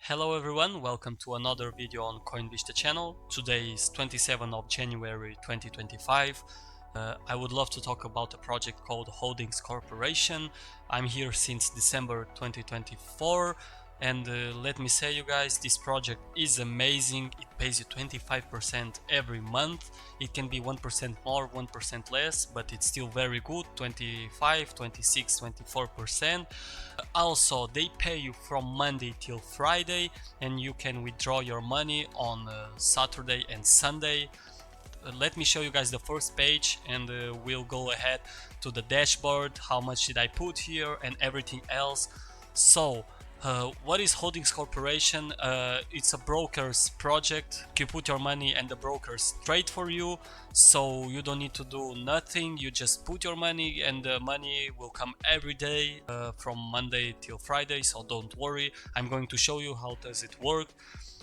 Hello everyone, welcome to another video on Coinvista channel. Today is 27th of January 2025. I would love to talk about a project called Holdings Corporation. I'm here since December 2024 and let me say you guys, this project is amazing. It pays you 25% every month. It can be 1% more, 1% less, but it's still very good, 25, 26, 24%. Also, they pay you from Monday till Friday and you can withdraw your money on Saturday and Sunday. Let me show you guys the first page and we'll go ahead to the dashboard, how much did I put here and everything else. So what is Holdings Corporation? It's a broker's project. You put your money and the brokers trade for you, so you don't need to do nothing. You just put your money and the money will come every day from Monday till Friday, so don't worry. I'm going to show you how does it work.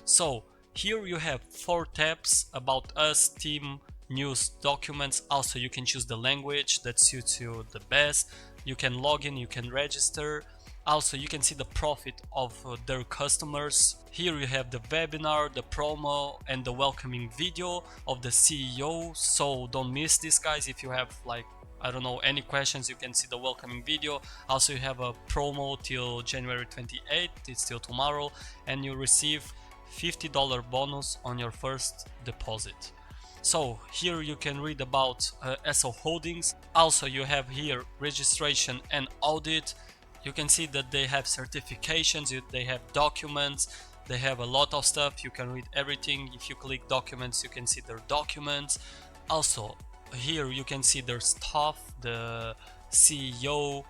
So here you have 4 tabs: about us, team, news, documents. Also you can choose the language that suits you the best. You can log in, you can register. Also you can see the profit of their customers. Here you have the webinar, the promo and the welcoming video of the CEO, so don't miss this guys. If you have I don't know, any questions, you can see the welcoming video. Also you have a promo till January 28th, it's till tomorrow, and you receive $50 bonus on your first deposit. So here you can read about SO Holdings. Also you have here registration and audit. You can see that they have certifications, they have documents, they have a lot of stuff. You can read everything. If you click documents, you can see their documents. Also here you can see their staff, the CEO,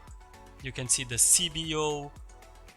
you can see the CBO,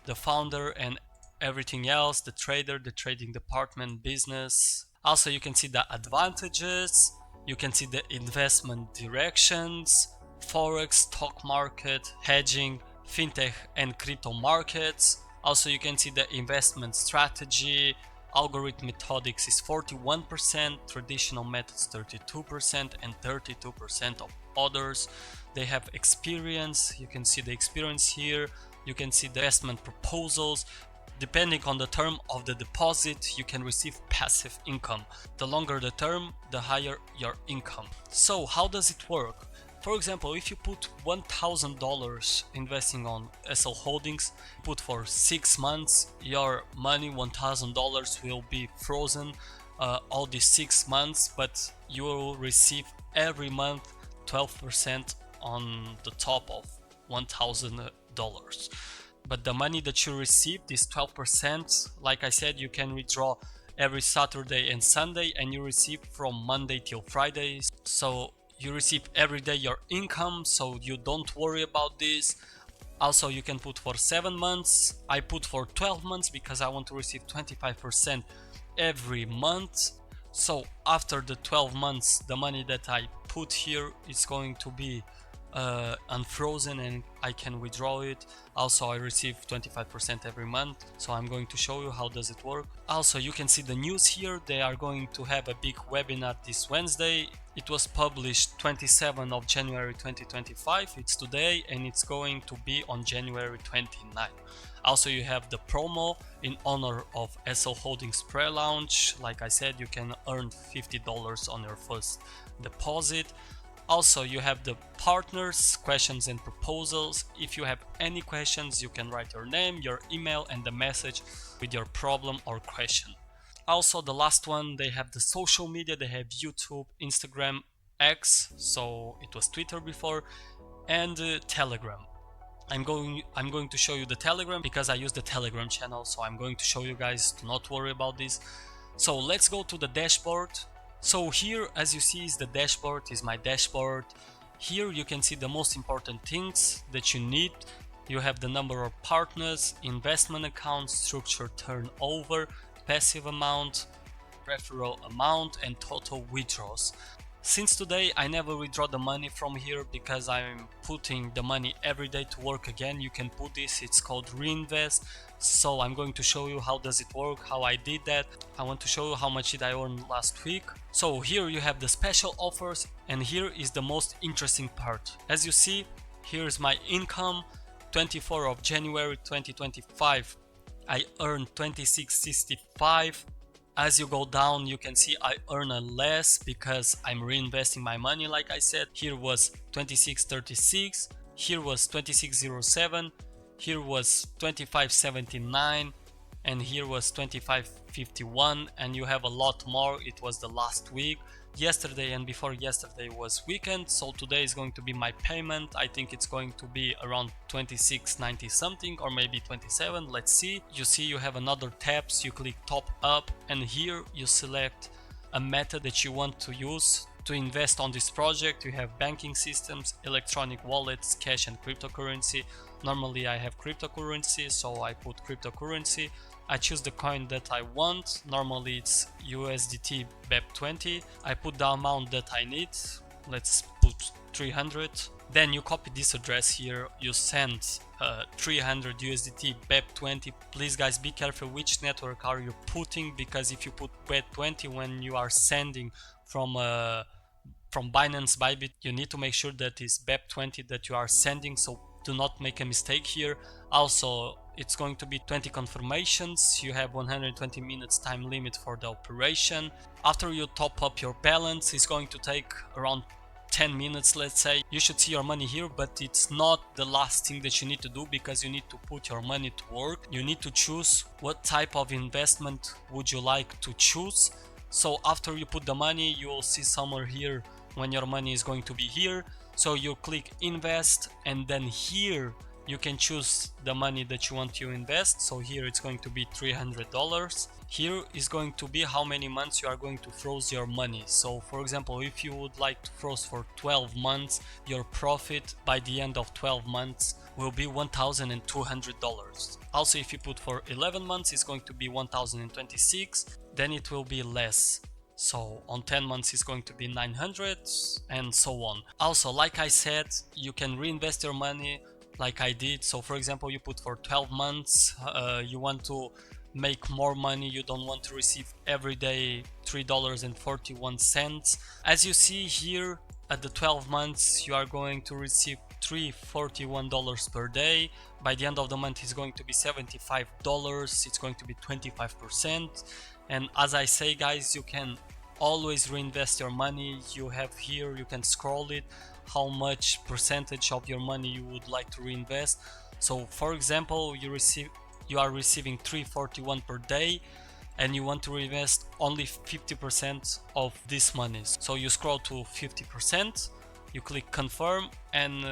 the founder and everything else, the trader, the trading department, business. Also you can see the advantages, you can see the investment directions, forex, stock market, hedging, fintech and crypto markets. Also you can see the investment strategy. Algorithm methodics is 41%, traditional methods 32% and 32% of others. They have experience, you can see the experience here. You can see the investment proposals. Depending on the term of the deposit, you can receive passive income. The longer the term, the higher your income. So how does it work? For example, if you put $1,000 investing on SL Holdings, put for 6 months, your money, $1,000, will be frozen all these 6 months, but you will receive every month 12% on the top of $1,000. But the money that you receive, this 12%, like I said, you can withdraw every Saturday and Sunday, and you receive from Monday till Friday. So you receive every day your income, so you don't worry about this. Also you can put for 7 months. I put for 12 months because I want to receive 25% every month. So after the 12 months, the money that I put here is going to be unfrozen and I can withdraw it. Also I receive 25% every month, so I'm going to show you how does it work. Also you can see the news here. They are going to have a big webinar this Wednesday. It was published 27th of January 2025, it's today, and it's going to be on January 29th. Also you have the promo in honor of SL Holdings pre-launch. Like I said, you can earn $50 on your first deposit. Also you have the partners, questions and proposals. If you have any questions, you can write your name, your email and the message with your problem or question. Also the last one, they have the social media. They have YouTube, Instagram, X, so it was Twitter before, and Telegram. I'm going to show you the Telegram because I use the Telegram channel, so I'm going to show you guys to not worry about this. So let's go to the dashboard. So here, as you see, is the dashboard, is my dashboard. Here you can see the most important things that you need. You have the number of partners, investment accounts, structure turnover, passive amount, referral amount and total withdrawals. Since today I never withdraw the money from here because I'm putting the money every day to work again. You can put this, it's called reinvest. So I'm going to show you how does it work, how I did that. I want to show you how much did I earn last week. So here you have the special offers, and here is the most interesting part. As you see, here is my income, 24th of January 2025. I earned 26.65. As you go down, you can see I earn a less because I'm reinvesting my money. Like I said, here was 26.36, here was 26.07, here was 25.79, and here was 25.51, and you have a lot more. It was the last week. Yesterday and before yesterday was weekend, so today is going to be my payment. I think it's going to be around 26.90 something, or maybe 27. Let's see. You see you have another tabs. You click top up, and here you select a method that you want to use to invest on this project. You have banking systems, electronic wallets, cash, and cryptocurrency. Normally I have cryptocurrency, so I put cryptocurrency. I choose the coin that I want. Normally it's USDT BEP20. I put the amount that I need. Let's put 300. Then you copy this address here. You send 300 USDT BEP20. Please guys, be careful which network are you putting, because if you put BEP20 when you are sending from Binance Bybit, you need to make sure that it's BEP20 that you are sending, so do not make a mistake here. Also, it's going to be 20 confirmations. You have 120 minutes time limit for the operation. After you top up your balance, it's going to take around 10 minutes, let's say. You should see your money here, but it's not the last thing that you need to do, because you need to put your money to work. You need to choose what type of investment would you like to choose. So after you put the money, you will see somewhere here when your money is going to be here. So you click invest, and then here you can choose the money that you want to invest. So here it's going to be $300. Here is going to be how many months you are going to freeze your money. So for example, if you would like to freeze for 12 months, your profit by the end of 12 months will be $1,200. Also, if you put for 11 months, it's going to be 1,026. Then it will be less. So on 10 months it's going to be 900, and so on. Also, like I said, you can reinvest your money like I did. So for example, you put for 12 months, you want to make more money, you don't want to receive every day $3.41. As you see here, at the 12 months you are going to receive $341 per day. By the end of the month it's going to be $75. It's going to be 25%. And as I say guys, you can always reinvest your money. You have here, you can scroll it, how much percentage of your money you would like to reinvest. So for example, you are receiving $341 per day, and you want to reinvest only 50% of this money. So you scroll to 50%, you click confirm, and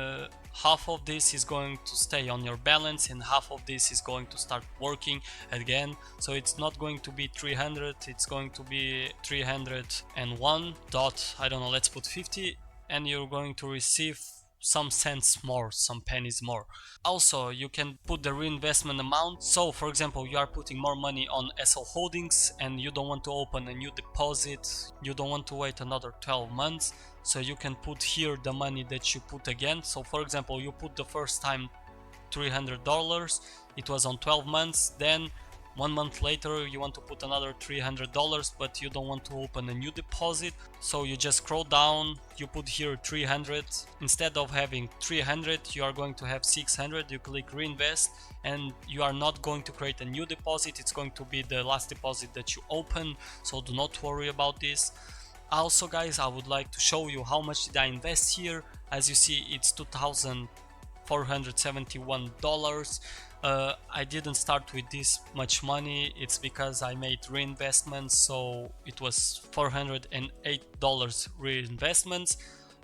half of this is going to stay on your balance and half of this is going to start working again. So it's not going to be 300, it's going to be 301 dot, I don't know, let's put 50, and you're going to receive some cents more, some pennies more. Also, you can put the reinvestment amount. So for example, you are putting more money on SL Holdings and you don't want to open a new deposit, you don't want to wait another 12 months, so you can put here the money that you put again. So for example, you put the first time $300, it was on 12 months, then 1 month later you want to put another $300, but you don't want to open a new deposit, so you just scroll down, you put here 300. Instead of having 300, you are going to have 600. You click reinvest, and you are not going to create a new deposit, it's going to be the last deposit that you open, so do not worry about this. Also guys, I would like to show you how much did I invest here. As you see, it's $2,471. I didn't start with this much money, it's because I made reinvestments, so it was $408 reinvestments.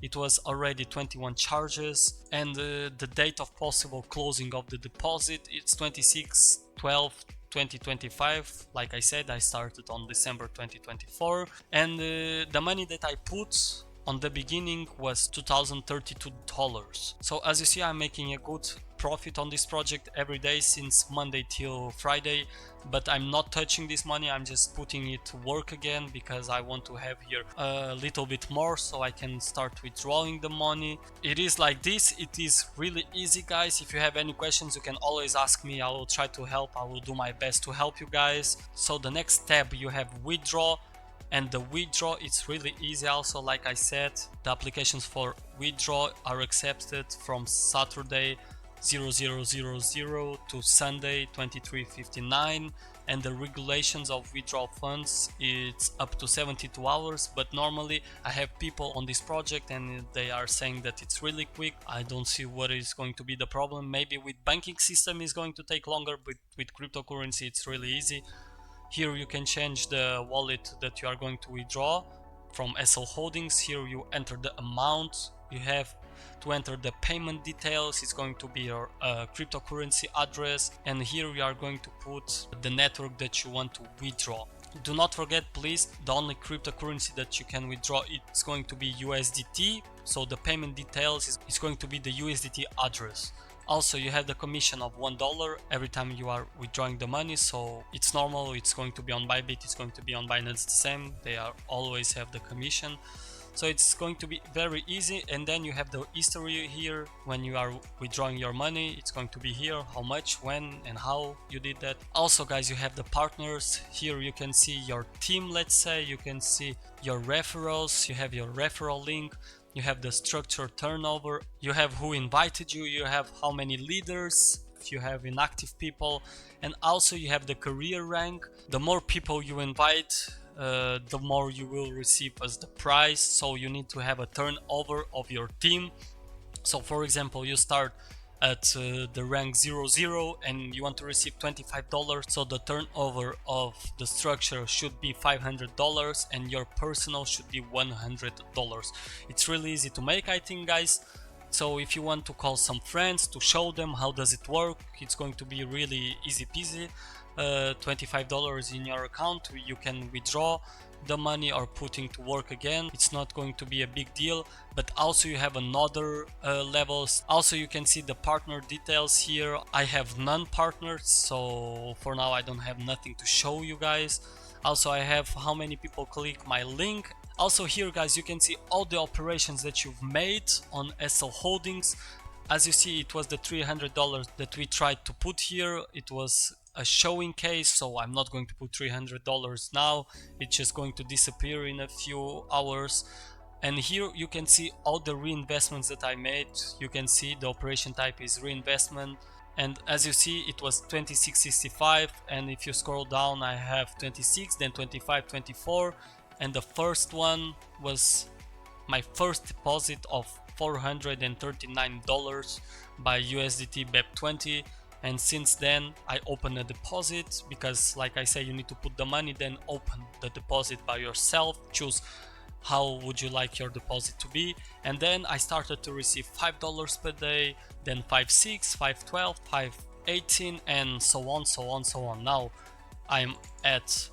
It was already 21 charges, and the date of possible closing of the deposit, it's 26/12/2025. Like I said, I started on December 2024, and the money that I put on the beginning was $2,032. So as you see, I'm making a good profit on this project every day since Monday till Friday, but I'm not touching this money, I'm just putting it to work again because I want to have here a little bit more so I can start withdrawing the money. It is like this, it is really easy guys. If you have any questions, you can always ask me, I will try to help, I will do my best to help you guys. So the next tab, you have withdraw, and the withdraw, it's really easy also. Like I said, the applications for withdraw are accepted from Saturday 0000 to Sunday 23:59, and the regulations of withdrawal funds, it's up to 72 hours, but normally I have people on this project and they are saying that it's really quick. I don't see what is going to be the problem. Maybe with banking system is going to take longer, but with cryptocurrency it's really easy. Here you can change the wallet that you are going to withdraw from SL Holdings. Here you enter the amount, you have to enter the payment details, it's going to be your cryptocurrency address, and here we are going to put the network that you want to withdraw. Do not forget, please, the only cryptocurrency that you can withdraw, it's going to be USDT, so the payment details is going to be the USDT address. Also, you have the commission of $1 every time you are withdrawing the money, so it's normal. It's going to be on Bybit, it's going to be on Binance, the same. They are always have the commission. So it's going to be very easy. And then you have the history here when you are withdrawing your money. It's going to be here, how much, when, and how you did that. Also, guys, you have the partners. Here you can see your team, let's say. You can see your referrals. You have your referral link. You have the structured turnover, you have who invited you, you have how many leaders, if you have inactive people, and also you have the career rank. The more people you invite, the more you will receive as the prize, so you need to have a turnover of your team. So for example, you start at the rank 00 and you want to receive $25, so the turnover of the structure should be $500 and your personal should be $100. It's really easy to make, I think, guys. So if you want to call some friends to show them how does it work, it's going to be really easy peasy. $25 in your account, you can withdraw the money or putting to work again. It's not going to be a big deal. But also you have another levels. Also you can see the partner details here. I have non-partners, so for now I don't have nothing to show you guys. Also I have how many people click my link. Also here, guys, you can see all the operations that you've made on SL Holdings. As you see, it was the $300 that we tried to put here. It was a showing case, so I'm not going to put $300 now. It's just going to disappear in a few hours. And here you can see all the reinvestments that I made. You can see the operation type is reinvestment, and as you see, it was 26.65, and if you scroll down, I have 26, then 25, 24, and the first one was my first deposit of $439 by USDT BEP20. And since then I opened a deposit, because like I say, you need to put the money, then open the deposit by yourself, choose how would you like your deposit to be, and then I started to receive $5 per day, then 5.6, 5.12, 5.18, and so on, so on, so on. Now I'm at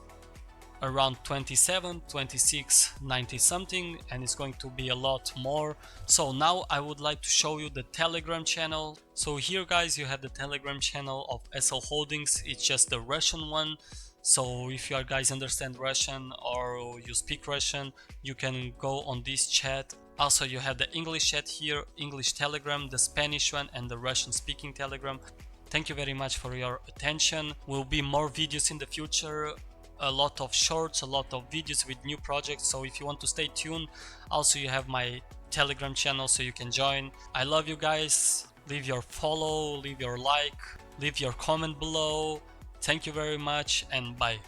around 27, 26, 90 something, and it's going to be a lot more. So now I would like to show you the Telegram channel. So here, guys, you have the Telegram channel of SL Holdings. It's just the Russian one. So if you guys understand Russian or you speak Russian, you can go on this chat. Also you have the English chat here, English Telegram, the Spanish one, and the Russian speaking Telegram. Thank you very much for your attention. Will be more videos in the future, a lot of shorts, a lot of videos with new projects, so if you want to stay tuned, also you have my Telegram channel, so you can join. I love you guys. Leave your follow, leave your like, leave your comment below. Thank you very much, and bye.